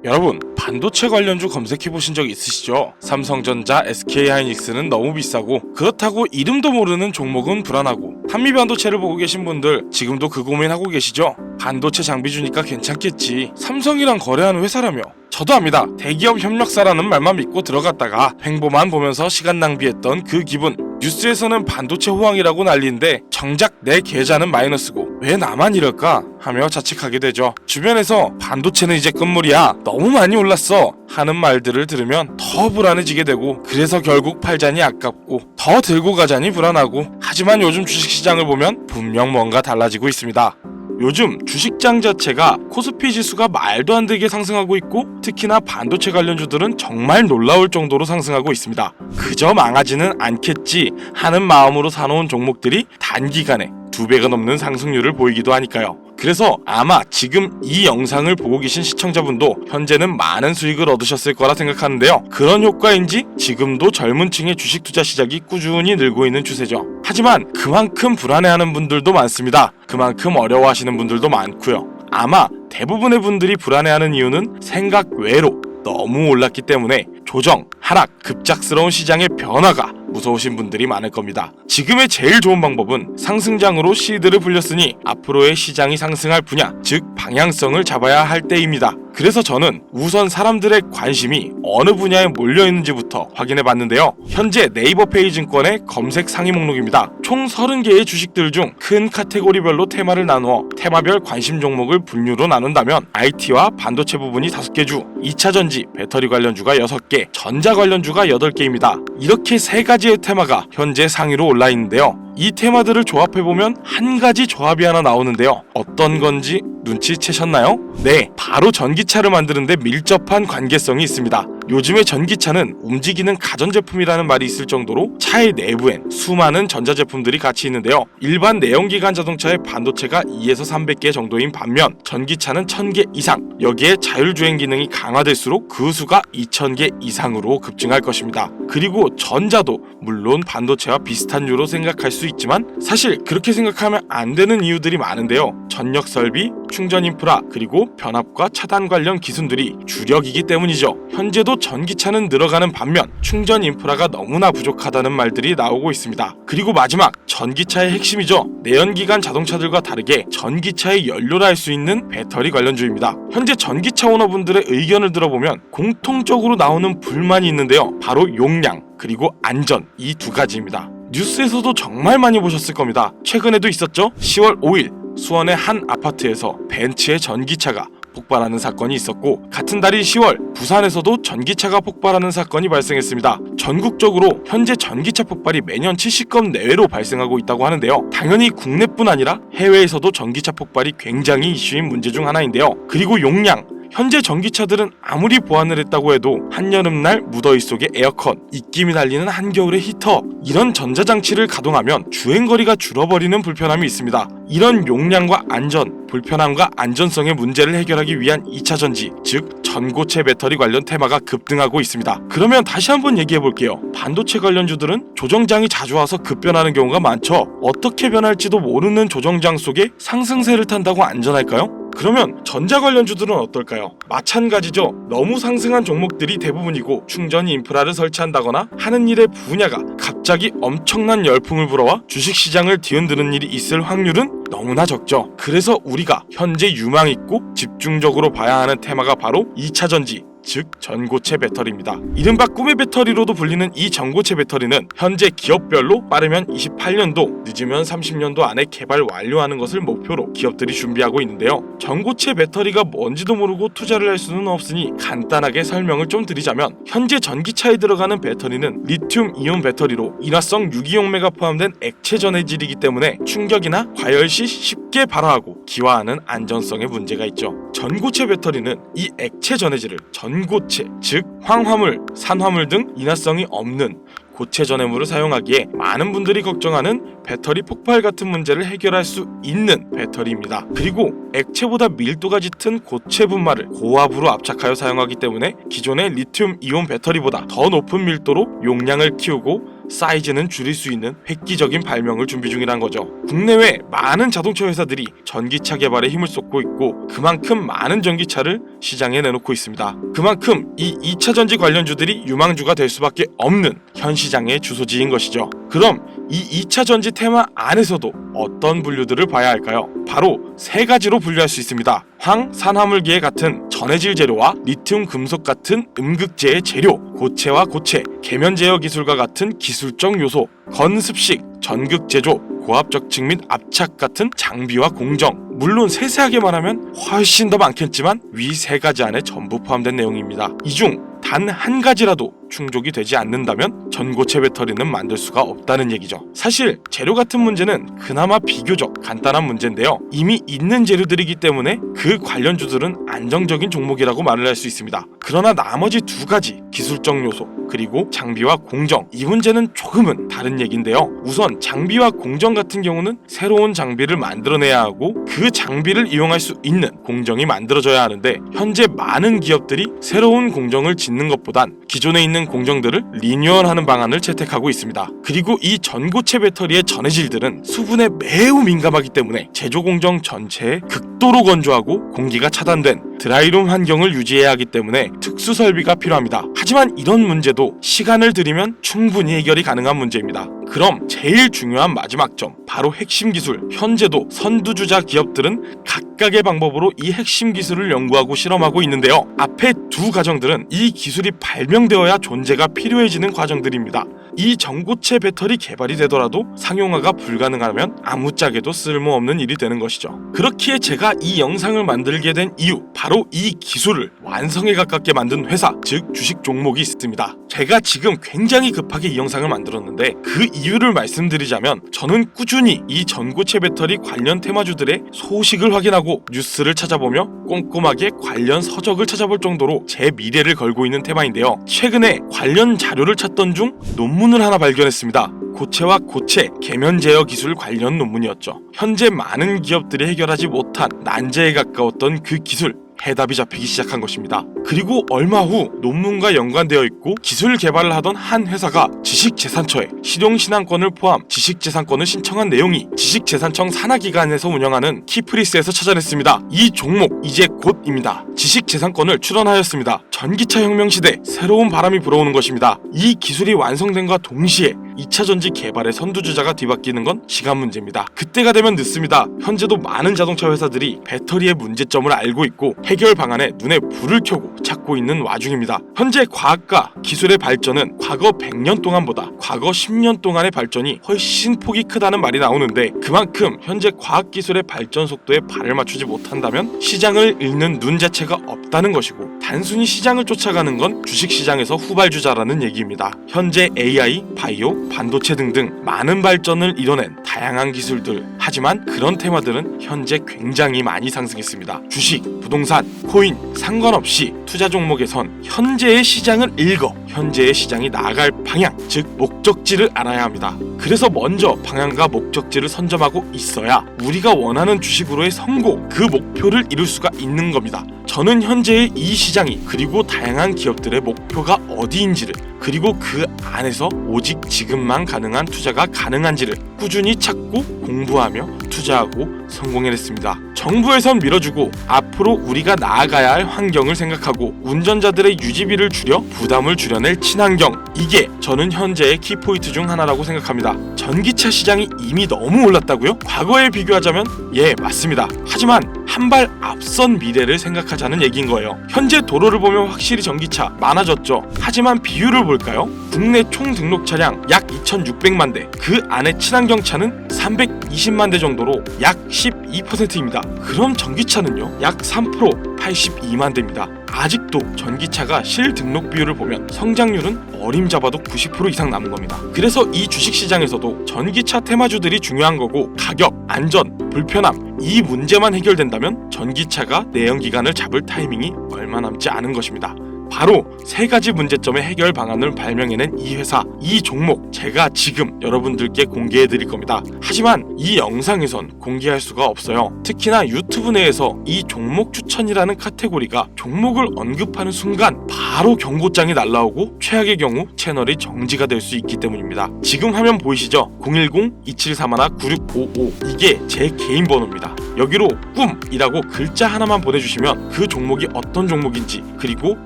여러분, 반도체 관련주 검색해보신 적 있으시죠? 삼성전자, SK하이닉스는 너무 비싸고 그렇다고 이름도 모르는 종목은 불안하고 한미반도체를 보고 계신 분들 지금도 그 고민하고 계시죠? 반도체 장비 주니까 괜찮겠지, 삼성이랑 거래하는 회사라며. 저도 압니다. 대기업 협력사라는 말만 믿고 들어갔다가 횡보만 보면서 시간 낭비했던 그 기분. 뉴스에서는 반도체 호황이라고 난리인데 정작 내 계좌는 마이너스고 왜 나만 이럴까 하며 자책하게 되죠. 주변에서 반도체는 이제 끝물이야, 너무 많이 올랐어 하는 말들을 들으면 더 불안해지게 되고, 그래서 결국 팔자니 아깝고 더 들고 가자니 불안하고. 하지만 요즘 주식시장을 보면 분명 뭔가 달라지고 있습니다. 요즘 주식장 자체가 코스피 지수가 말도 안 되게 상승하고 있고, 특히나 반도체 관련주들은 정말 놀라울 정도로 상승하고 있습니다. 그저 망하지는 않겠지 하는 마음으로 사놓은 종목들이 단기간에 2배가 넘는 상승률을 보이기도 하니까요. 그래서 아마 지금 이 영상을 보고 계신 시청자분도 현재는 많은 수익을 얻으셨을 거라 생각하는데요. 그런 효과인지 지금도 젊은 층의 주식 투자 시작이 꾸준히 늘고 있는 추세죠. 하지만 그만큼 불안해하는 분들도 많습니다. 그만큼 어려워하시는 분들도 많고요. 아마 대부분의 분들이 불안해하는 이유는 생각 외로 너무 올랐기 때문에 조정, 하락, 급작스러운 시장의 변화가 무서우신 분들이 많을 겁니다. 지금의 제일 좋은 방법은 상승장으로 시드를 불렸으니 앞으로의 시장이 상승할 분야, 즉 방향성을 잡아야 할 때입니다. 그래서 저는 우선 사람들의 관심이 어느 분야에 몰려있는지부터 확인해 봤는데요. 현재 네이버 페이증권의 검색 상위 목록입니다. 총 30개의 주식들 중 큰 카테고리별로 테마를 나누어 테마별 관심 종목을 분류로 나눈다면 IT와 반도체 부분이 5개 주, 2차전지, 배터리 관련주가 6개, 전자 관련주가 8개입니다. 이렇게 3가지의 테마가 현재 상위로 올라 있는데요. 이 테마들을 조합해보면 한 가지 조합이 하나 나오는데요. 어떤 건지 눈치채셨나요? 네, 바로 전기차를 만드는데 밀접한 관계성이 있습니다. 요즘의 전기차는 움직이는 가전제품이라는 말이 있을 정도로 차의 내부엔 수많은 전자제품들이 같이 있는데요. 일반 내연기관 자동차의 반도체가 2에서 300개 정도인 반면 전기차는 1000개 이상, 여기에 자율주행 기능이 강화될수록 그 수가 2000개 이상으로 급증할 것입니다. 그리고 전자도 물론 반도체와 비슷한 류로 생각할 수 있지만 사실 그렇게 생각하면 안 되는 이유들이 많은데요. 전력 설비, 충전 인프라, 그리고 변압과 차단 관련 기술들이 주력이기 때문이죠. 현재도 전기차는 늘어가는 반면 충전 인프라가 너무나 부족하다는 말들이 나오고 있습니다. 그리고 마지막, 전기차의 핵심이죠. 내연기관 자동차들과 다르게 전기차의 연료라 할 수 있는 배터리 관련주입니다. 현재 전기차 오너분들의 의견을 들어보면 공통적으로 나오는 불만이 있는데요. 바로 용량, 그리고 안전, 이 2가지입니다. 뉴스에서도 정말 많이 보셨을 겁니다. 최근에도 있었죠. 10월 5일 수원의 한 아파트에서 벤츠의 전기차가 폭발하는 사건이 있었고, 같은 달인 10월 부산에서도 전기차가 폭발하는 사건이 발생했습니다. 전국적으로 현재 전기차 폭발이 매년 70건 내외로 발생하고 있다고 하는데요. 당연히 국내뿐 아니라 해외에서도 전기차 폭발이 굉장히 이슈인 문제 중 하나인데요. 그리고 용량, 현재 전기차들은 아무리 보완을 했다고 해도 한여름날 무더위 속의 에어컨, 입김이 날리는 한겨울의 히터, 이런 전자장치를 가동하면 주행거리가 줄어버리는 불편함이 있습니다. 이런 용량과 안전, 불편함과 안전성의 문제를 해결하기 위한 2차전지, 즉 전고체 배터리 관련 테마가 급등하고 있습니다. 그러면 다시 한번 얘기해볼게요. 반도체 관련주들은 조정장이 자주 와서 급변하는 경우가 많죠. 어떻게 변할지도 모르는 조정장 속에 상승세를 탄다고 안전할까요? 그러면 전자 관련주들은 어떨까요? 마찬가지죠. 너무 상승한 종목들이 대부분이고 충전 인프라를 설치한다거나 하는 일의 분야가 갑자기 엄청난 열풍을 불어와 주식시장을 뒤흔드는 일이 있을 확률은 너무나 적죠. 그래서 우리가 현재 유망있고 집중적으로 봐야 하는 테마가 바로 2차전지, 즉 전고체 배터리입니다. 이른바 꿈의 배터리로도 불리는 이 전고체 배터리는 현재 기업별로 빠르면 28년도, 늦으면 30년도 안에 개발 완료하는 것을 목표로 기업들이 준비하고 있는데요. 전고체 배터리가 뭔지도 모르고 투자를 할 수는 없으니 간단하게 설명을 좀 드리자면, 현재 전기차에 들어가는 배터리는 리튬 이온 배터리로 인화성 유기용매가 포함된 액체 전해질이기 때문에 충격이나 과열 시 쉽게 발화하고 기화하는 안전성에 문제가 있죠. 전고체 배터리는 이 액체 전해질을 전고체, 즉 황화물, 산화물 등 인화성이 없는 고체 전해물을 사용하기에 많은 분들이 걱정하는 배터리 폭발 같은 문제를 해결할 수 있는 배터리입니다. 그리고 액체보다 밀도가 짙은 고체 분말을 고압으로 압착하여 사용하기 때문에 기존의 리튬 이온 배터리보다 더 높은 밀도로 용량을 키우고 사이즈는 줄일 수 있는 획기적인 발명을 준비 중이란 거죠. 국내외 많은 자동차 회사들이 전기차 개발에 힘을 쏟고 있고 그만큼 많은 전기차를 시장에 내놓고 있습니다. 그만큼 이 2차 전지 관련주들이 유망주가 될 수밖에 없는 현 시장의 주소지인 것이죠. 그럼 이 2차 전지 테마 안에서도 어떤 분류들을 봐야 할까요? 바로 세 가지로 분류할 수 있습니다. 황, 산화물기의 같은 전해질 재료와 리튬 금속 같은 음극재의 재료, 고체와 고체, 계면 제어 기술과 같은 기술적 요소, 건습식, 전극 제조, 고압적 측 및 압착 같은 장비와 공정. 물론 세세하게 말하면 훨씬 더 많겠지만 위 세 가지 안에 전부 포함된 내용입니다. 이 중 단 한 가지라도 충족이 되지 않는다면 전고체 배터리는 만들 수가 없다는 얘기죠. 사실 재료 같은 문제는 그나마 비교적 간단한 문제인데요. 이미 있는 재료들이기 때문에 그 관련주들은 안정적인 종목이라고 말을 할 수 있습니다. 그러나 나머지 두 가지 기술적 요소 그리고 장비와 공정, 이 문제는 조금은 다른 얘기인데요. 우선 장비와 공정 같은 경우는 새로운 장비를 만들어내야 하고 그 장비를 이용할 수 있는 공정이 만들어져야 하는데 현재 많은 기업들이 새로운 공정을 짓는 것보단 기존에 있는 공정들을 리뉴얼하는 방안을 채택하고 있습니다. 그리고 이 전고체 배터리의 전해질들은 수분에 매우 민감하기 때문에 제조 공정 전체에 극도로 건조하고 공기가 차단된 드라이룸 환경을 유지해야 하기 때문에 특수 설비가 필요합니다. 하지만 이런 문제도 시간을 들이면 충분히 해결이 가능한 문제입니다. 그럼 제일 중요한 마지막 점, 바로 핵심 기술. 현재도 선두주자 기업들은 각각의 방법으로 이 핵심 기술을 연구하고 실험하고 있는데요. 앞에 두 과정들은 이 기술이 발명되어야 존재가 필요해지는 과정들입니다. 이 전고체 배터리 개발이 되더라도 상용화가 불가능하면 아무짝에도 쓸모없는 일이 되는 것이죠. 그렇기에 제가 이 영상을 만들게 된 이유, 바로 이 기술을 완성에 가깝게 만든 회사, 즉 주식 종목이 있습니다. 제가 지금 굉장히 급하게 이 영상을 만들었는데 그 이유를 말씀드리자면 저는 꾸준히 이 전고체 배터리 관련 테마주들의 소식을 확인하고 뉴스를 찾아보며 꼼꼼하게 관련 서적을 찾아볼 정도로 제 미래를 걸고 있는 테마인데요. 최근에 관련 자료를 찾던 중 논문을 하나 발견했습니다. 고체와 고체, 계면 제어 기술 관련 논문이었죠. 현재 많은 기업들이 해결하지 못한 난제에 가까웠던 그 기술, 해답이 잡히기 시작한 것입니다. 그리고 얼마 후 논문과 연관되어 있고 기술 개발을 하던 한 회사가 지식재산처에 실용신앙권을 포함 지식재산권을 신청한 내용이 지식재산청 산하기관에서 운영하는 키프리스에서 찾아냈습니다. 이 종목 이제 곧입니다. 지식재산권을 출원하였습니다. 전기차 혁명 시대 새로운 바람이 불어오는 것입니다. 이 기술이 완성된과 동시에 2차 전지 개발의 선두주자가 뒤바뀌는 건 시간 문제입니다. 그때가 되면 늦습니다. 현재도 많은 자동차 회사들이 배터리의 문제점을 알고 있고 해결 방안에 눈에 불을 켜고 찾고 있는 와중입니다. 현재 과학과 기술의 발전은 과거 100년 동안보다 과거 10년 동안의 발전이 훨씬 폭이 크다는 말이 나오는데 그만큼 현재 과학기술의 발전 속도에 발을 맞추지 못한다면 시장을 읽는 눈 자체가 없다는 것이고 단순히 시장을 쫓아가는 건 주식시장에서 후발주자라는 얘기입니다. 현재 AI, 바이오, 반도체 등등 많은 발전을 이뤄낸 다양한 기술들, 하지만 그런 테마들은 현재 굉장히 많이 상승했습니다. 주식, 부동산, 코인 상관없이 투자 종목에선 현재의 시장을 읽어 현재의 시장이 나아갈 방향, 즉 목적지를 알아야 합니다. 그래서 먼저 방향과 목적지를 선점하고 있어야 우리가 원하는 주식으로의 성공, 그 목표를 이룰 수가 있는 겁니다. 저는 현재의 이 시장이 그리고 다양한 기업들의 목표가 어디인지를 그리고 그 안에서 오직 지금만 가능한 투자가 가능한지를 꾸준히 찾고 공부하며 투자하고 성공해냈습니다. 정부에선 밀어주고 앞으로 우리가 나아가야 할 환경을 생각하고 운전자들의 유지비를 줄여 부담을 줄여낼 친환경, 이게 저는 현재의 키포인트 중 하나라고 생각합니다. 전기차 시장이 이미 너무 올랐다고요? 과거에 비교하자면 예, 맞습니다. 하지만 한 발 앞선 미래를 생각하자는 얘기인 거예요. 현재 도로를 보면 확실히 전기차 많아졌죠. 하지만 비율을 볼까요? 국내 총 등록 차량 약 2,600만 대, 그 안에 친환경차는 320만 대 정도로 약 12%입니다. 그럼 전기차는요? 약 3%, 82만 대입니다. 아직도 전기차가 실등록 비율을 보면 성장률은 어림잡아도 90% 이상 남은 겁니다. 그래서 이 주식시장에서도 전기차 테마주들이 중요한 거고 가격, 안전, 불편함, 이 문제만 해결된다면 전기차가 내연기관을 잡을 타이밍이 얼마 남지 않은 것입니다. 바로 3가지 문제점의 해결 방안을 발명해낸 이 회사, 이 종목 제가 지금 여러분들께 공개해 드릴 겁니다. 하지만 이 영상에선 공개할 수가 없어요. 특히나 유튜브 내에서 이 종목 추천이라는 카테고리가 종목을 언급하는 순간 바로 경고장이 날라오고 최악의 경우 채널이 정지가 될 수 있기 때문입니다. 지금 화면 보이시죠? 010-2731-9655 이게 제 개인 번호입니다. 여기로 꿈이라고 글자 하나만 보내주시면 그 종목이 어떤 종목인지 그리고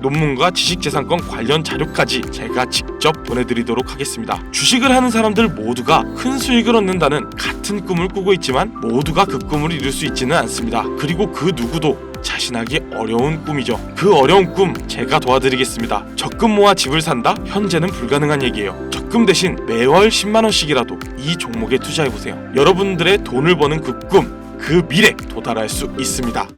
논문과 지식재산권 관련 자료까지 제가 직접 보내드리도록 하겠습니다. 주식을 하는 사람들 모두가 큰 수익을 얻는다는 같은 꿈을 꾸고 있지만 모두가 그 꿈을 이룰 수 있지는 않습니다. 그리고 그 누구도 자신하기 어려운 꿈이죠. 그 어려운 꿈 제가 도와드리겠습니다. 적금 모아 집을 산다? 현재는 불가능한 얘기예요. 적금 대신 매월 10만원씩이라도 이 종목에 투자해보세요. 여러분들의 돈을 버는 그 꿈, 그 미래 도달할 수 있습니다.